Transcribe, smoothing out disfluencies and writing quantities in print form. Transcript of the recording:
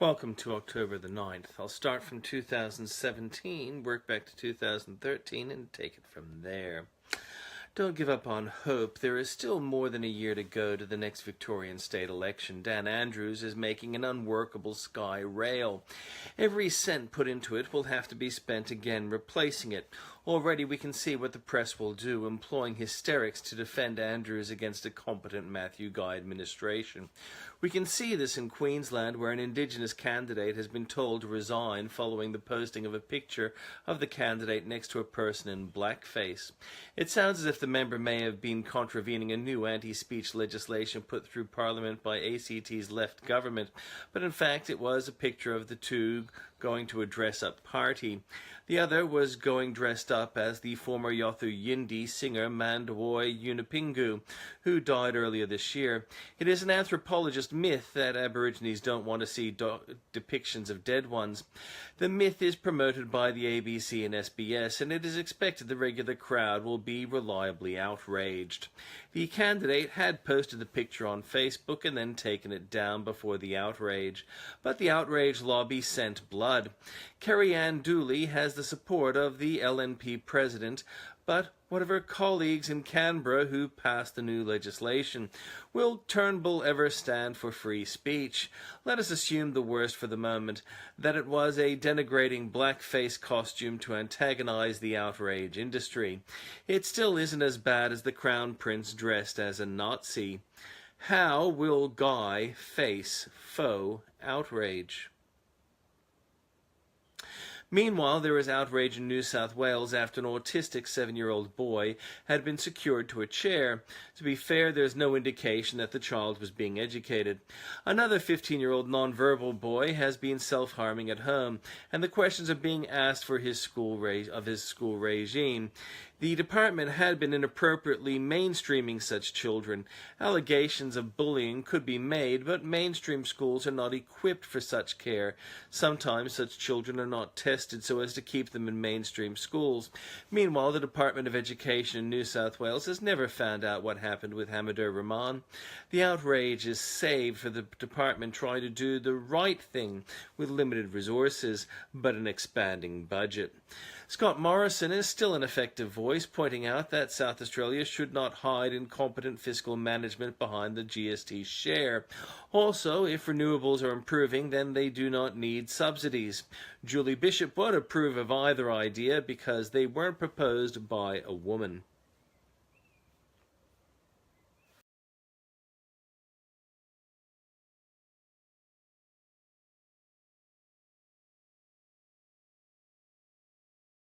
Welcome to October the 9th. I'll start from 2017, work back to 2013, and take it from there. Don't give up on hope. There is still more than a year to go to the next Victorian state election. Dan Andrews is making an unworkable sky rail. Every cent put into it will have to be spent again replacing it. Already we can see what the press will do, employing hysterics to defend Andrews against a competent Matthew Guy administration. We can see this in Queensland, where an indigenous candidate has been told to resign following the posting of a picture of the candidate next to a person in blackface. It sounds as if the member may have been contravening a new anti-speech legislation put through Parliament by ACT's left government, but in fact it was a picture of the two going to a dress-up party. The other was going dressed up as the former Yothu Yindi singer Mandawuy Yunupingu, who died earlier this year. It is an anthropologist myth that Aborigines don't want to see depictions of dead ones. The myth is promoted by the ABC and SBS, and it is expected the regular crowd will be reliably outraged. The candidate had posted the picture on Facebook and then taken it down before the outrage, but the outrage lobby sent blood. Kerri-Anne Dooley has the support of the LNP President, but what of her colleagues in Canberra who passed the new legislation? Will Turnbull ever stand for free speech? Let us assume the worst for the moment, that it was a denigrating blackface costume to antagonise the outrage industry. It still isn't as bad as the Crown Prince dressed as a Nazi. How will Guy face faux outrage? Meanwhile, there is outrage in New South Wales after an autistic 7-year-old boy had been secured to a chair. To be fair, there's no indication that the child was being educated. Another 15-year-old non-verbal boy has been self-harming at home, and the questions are being asked for his school regime. The department had been inappropriately mainstreaming such children. Allegations of bullying could be made, but mainstream schools are not equipped for such care. Sometimes such children are not tested so as to keep them in mainstream schools. Meanwhile, the Department of Education in New South Wales has never found out what happened with Hamidur Rahman. The outrage is saved for the department trying to do the right thing with limited resources, but an expanding budget. Scott Morrison is still an effective voice, pointing out that South Australia should not hide incompetent fiscal management behind the GST share. Also, if renewables are improving, then they do not need subsidies. Julie Bishop would approve of either idea because they weren't proposed by a woman.